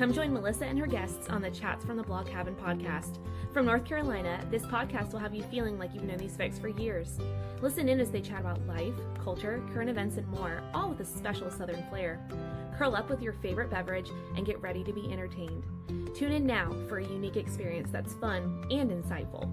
Come join Melissa and her guests on the Chats from the Blog Cabin podcast. From North Carolina, this podcast will have you feeling like you've known these folks for years. Listen in as they chat about life, culture, current events, and more, all with a special Southern flair. Curl up with your favorite beverage and get ready to be entertained. Tune in now for a unique experience that's fun and insightful.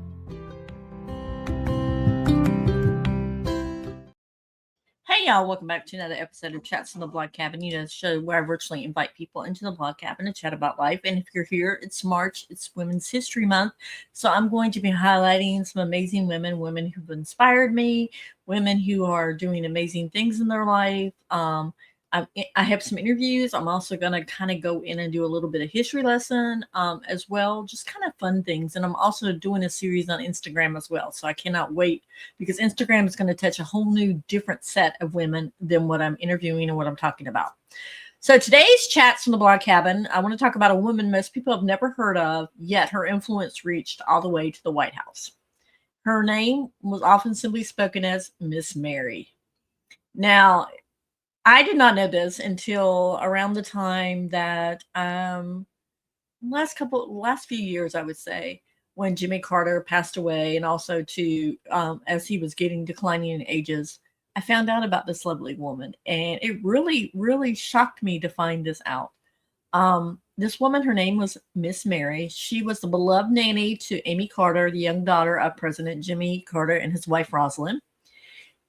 Hey y'all, welcome back to another episode of Chats from the Blog Cabin, the show where I virtually invite people into the Blog Cabin to chat about life. And if you're here, it's March, it's Women's History Month. So I'm going to be highlighting some amazing women who've inspired me, women who are doing amazing things in their life. I have some interviews. I'm also going to kind of go in and do a little bit of history lesson as well, just kind of fun things. And I'm also doing a series on Instagram as well. So I cannot wait because Instagram is going to touch a whole new different set of women than what I'm interviewing and what I'm talking about. So today's Chats from the Blog Cabin, I want to talk about a woman most people have never heard of, yet her influence reached all the way to the White House. Her name was often simply spoken as Miss Mary. Now, I did not know this until around the time that last few years, I would say, when Jimmy Carter passed away, and also as he was getting declining in ages, I found out about this lovely woman, and it really, really shocked me to find this out. This woman, her name was Miss Mary. She was the beloved nanny to Amy Carter, the young daughter of President Jimmy Carter and his wife Rosalind.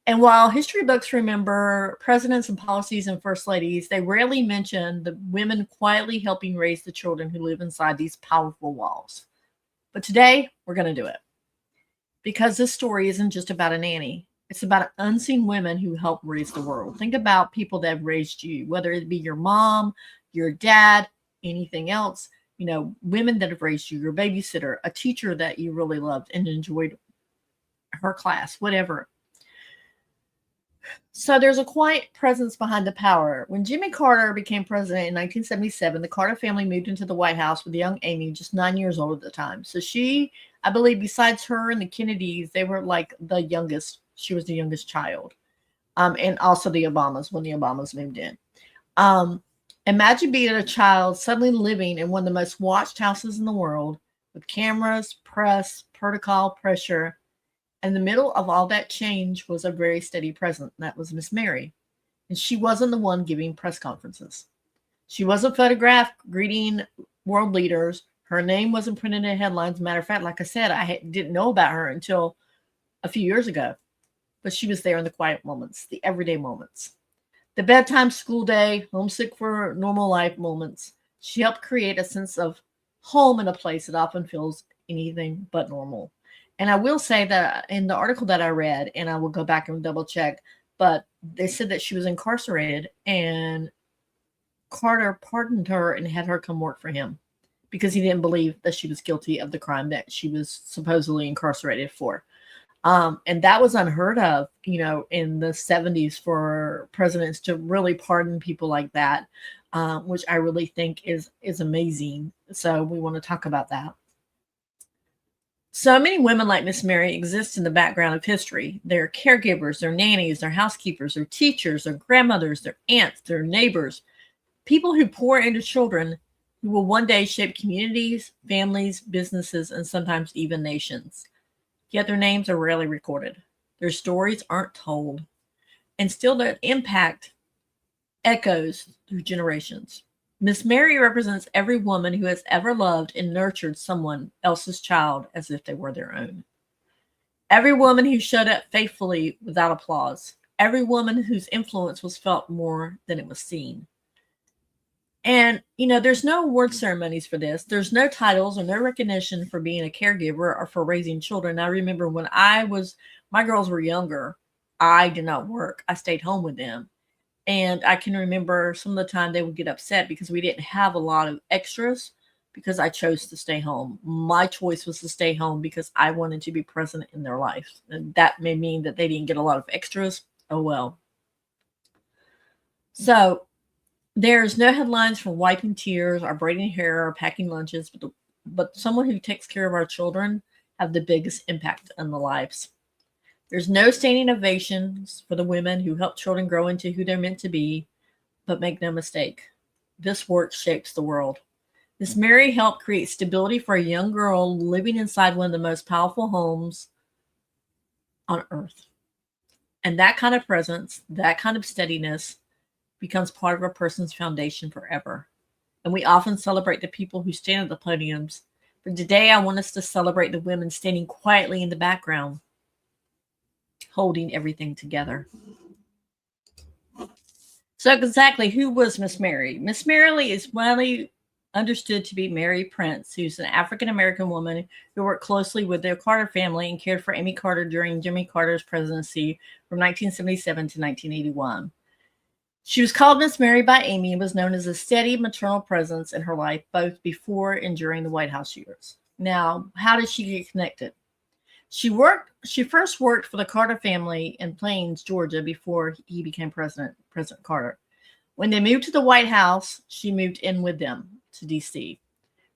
And while history books remember presidents and policies and first ladies, they rarely mention the women quietly helping raise the children who live inside these powerful walls. But today, we're going to do it. Because this story isn't just about a nanny. It's about unseen women who help raise the world. Think about people that have raised you, whether it be your mom, your dad, anything else. Women that have raised you, your babysitter, a teacher that you really loved and enjoyed her class, whatever. So there's a quiet presence behind the power. When Jimmy Carter became president in 1977, the Carter family moved into the White House with young Amy, just 9 years old at the time. So she, I believe, besides her and the Kennedys, they were like the youngest. She was the youngest child. And also the Obamas, when the Obamas moved in. Imagine being a child suddenly living in one of the most watched houses in the world with cameras, press, protocol, pressure. In the middle of all that change was a very steady presence, and that was Miss Mary. And she wasn't the one giving press conferences. She wasn't photographed greeting world leaders. Her name wasn't printed in headlines. Matter of fact, like I said, I didn't know about her until a few years ago. But she was there in the quiet moments, the everyday moments. The bedtime school day, homesick for normal life moments. She helped create a sense of home in a place that often feels anything but normal. And I will say that in the article that I read, and I will go back and double check, but they said that she was incarcerated and Carter pardoned her and had her come work for him because he didn't believe that she was guilty of the crime that she was supposedly incarcerated for. And that was unheard of, in the 70s for presidents to really pardon people like that, which I really think is amazing. So we want to talk about that. So many women like Miss Mary exist in the background of history. They're caregivers, they're nannies, they're housekeepers, they're teachers, they're grandmothers, they're aunts, they're neighbors, people who pour into children who will one day shape communities, families, businesses, and sometimes even nations. Yet their names are rarely recorded. Their stories aren't told. And still their impact echoes through generations. Miss Mary represents every woman who has ever loved and nurtured someone else's child as if they were their own. Every woman who showed up faithfully without applause. Every woman whose influence was felt more than it was seen. And, there's no award ceremonies for this. There's no titles or no recognition for being a caregiver or for raising children. I remember when my girls were younger, I did not work. I stayed home with them. And I can remember some of the time they would get upset because we didn't have a lot of extras because I chose to stay home. My choice was to stay home because I wanted to be present in their life. And that may mean that they didn't get a lot of extras. Oh, well. So there's no headlines for wiping tears or braiding hair or packing lunches, but someone who takes care of our children have the biggest impact on the lives. There's no standing ovations for the women who help children grow into who they're meant to be, but make no mistake, this work shapes the world. Miss Mary helped create stability for a young girl living inside one of the most powerful homes on earth. And that kind of presence, that kind of steadiness becomes part of a person's foundation forever. And we often celebrate the people who stand at the podiums. But today I want us to celebrate the women standing quietly in the background, holding everything together. So exactly, who was Miss Mary? Miss Mary is widely understood to be Mary Prince, who's an African-American woman who worked closely with the Carter family and cared for Amy Carter during Jimmy Carter's presidency from 1977 to 1981. She was called Miss Mary by Amy and was known as a steady maternal presence in her life, both before and during the White House years. Now, how did she get connected? She first worked for the Carter family in Plains, Georgia, before he became President Carter. When they moved to the White House, she moved in with them to D.C.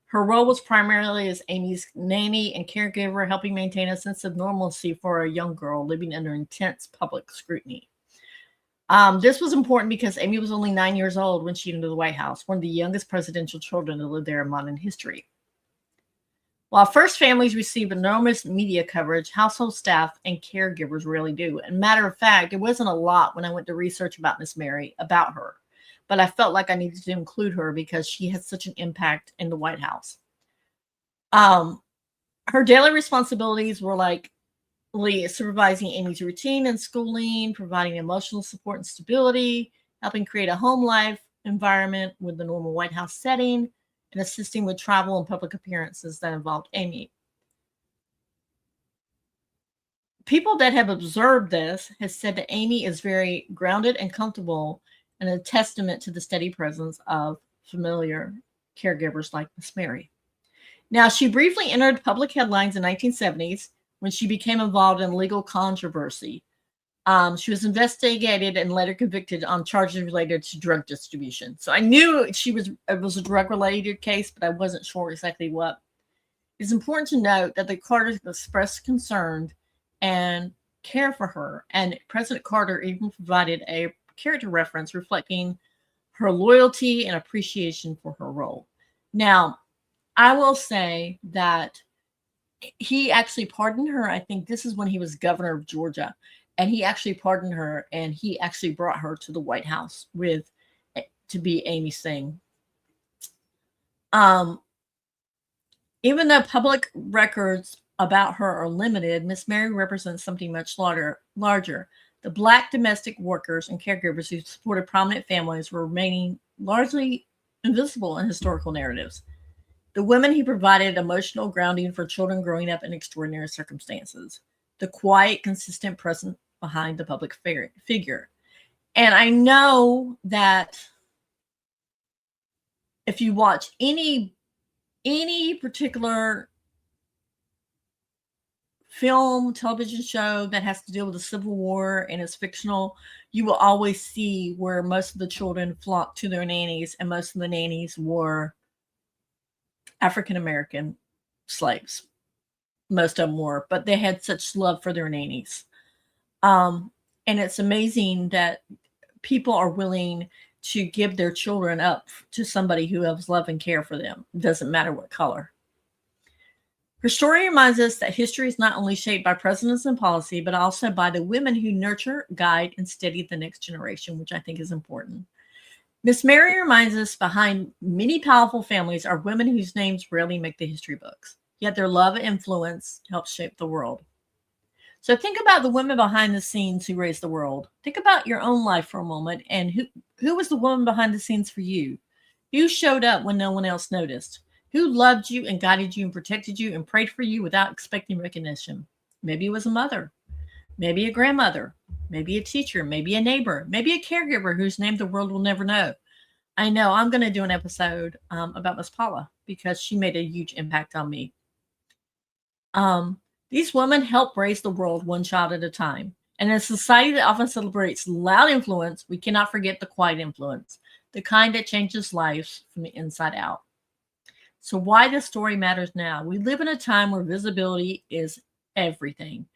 Her role was primarily as Amy's nanny and caregiver, helping maintain a sense of normalcy for a young girl living under intense public scrutiny. This was important because Amy was only 9 years old when she entered the White House, one of the youngest presidential children to live there in modern history. While first families receive enormous media coverage, household staff and caregivers rarely do. And matter of fact, it wasn't a lot when I went to research about Miss Mary, about her. But I felt like I needed to include her because she had such an impact in the White House. Her daily responsibilities were like supervising Amy's routine and schooling, providing emotional support and stability, helping create a home life environment with the normal White House setting, and assisting with travel and public appearances that involved Amy. People that have observed this have said that Amy is very grounded and comfortable, and a testament to the steady presence of familiar caregivers like Miss Mary. Now, she briefly entered public headlines in the 1970s when she became involved in legal controversy. She was investigated and later convicted on charges related to drug distribution. So I knew it was a drug-related case, but I wasn't sure exactly what. It's important to note that the Carters expressed concern and care for her, and President Carter even provided a character reference reflecting her loyalty and appreciation for her role. Now, I will say that he actually pardoned her. I think this is when he was governor of Georgia. And he actually pardoned her, and he actually brought her to the White House to be Amy's thing. Even though public records about her are limited, Miss Mary represents something much larger. The Black domestic workers and caregivers who supported prominent families were remaining largely invisible in historical narratives. The women who provided emotional grounding for children growing up in extraordinary circumstances. The quiet, consistent presence behind the public figure. And I know that if you watch any particular film, television show that has to deal with the Civil War and is fictional, you will always see where most of the children flocked to their nannies, and most of the nannies were African-American slaves. Most of them were, but they had such love for their nannies. And it's amazing that people are willing to give their children up to somebody who has love and care for them. It doesn't matter what color. Her story reminds us that history is not only shaped by presidents and policy, but also by the women who nurture, guide, and steady the next generation, which I think is important. Miss Mary reminds us behind many powerful families are women whose names rarely make the history books, yet their love and influence help shape the world. So think about the women behind the scenes who raised the world. Think about your own life for a moment, and who was the woman behind the scenes for you? Who showed up when no one else noticed? Who loved you and guided you and protected you and prayed for you without expecting recognition? Maybe it was a mother, maybe a grandmother, maybe a teacher, maybe a neighbor, maybe a caregiver whose name the world will never know. I know I'm going to do an episode about Miss Paula because she made a huge impact on me. These women help raise the world one child at a time. And in a society that often celebrates loud influence, we cannot forget the quiet influence, the kind that changes lives from the inside out. So why this story matters now? We live in a time where visibility is everything.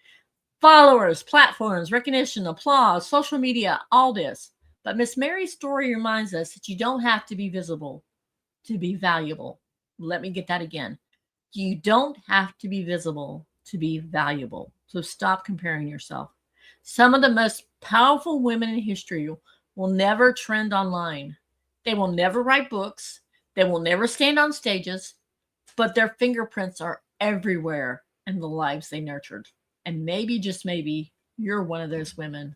Followers, platforms, recognition, applause, social media, all this. But Miss Mary's story reminds us that you don't have to be visible to be valuable. Let me get that again. You don't have to be visible to be valuable. So stop comparing yourself. Some of the most powerful women in history will never trend online. They will never write books. They will never stand on stages, but their fingerprints are everywhere in the lives they nurtured. And maybe, just maybe, you're one of those women.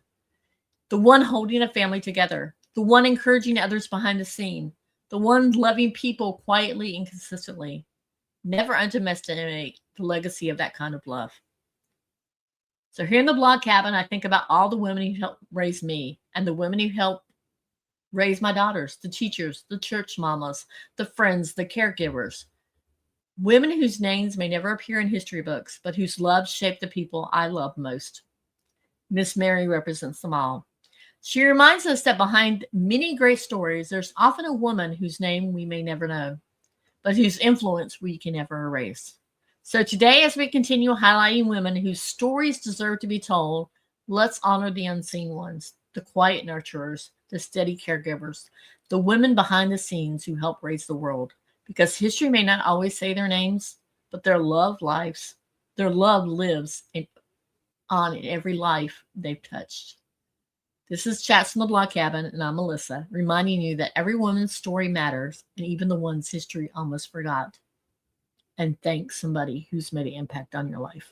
The one holding a family together, the one encouraging others behind the scene, the one loving people quietly and consistently. Never underestimate the legacy of that kind of love. So here in the blog cabin, I think about all the women who helped raise me and the women who helped raise my daughters, the teachers, the church mamas, the friends, the caregivers. Women whose names may never appear in history books, but whose love shaped the people I love most. Miss Mary represents them all. She reminds us that behind many great stories, there's often a woman whose name we may never know, but whose influence we can never erase. So today, as we continue highlighting women whose stories deserve to be told, let's honor the unseen ones, the quiet nurturers, the steady caregivers, the women behind the scenes who help raise the world. Because history may not always say their names, but their love lives. Their love lives on in every life they've touched. This is Chats from the Blog Cabin, and I'm Melissa, reminding you that every woman's story matters, and even the ones history almost forgot. And thank somebody who's made an impact on your life.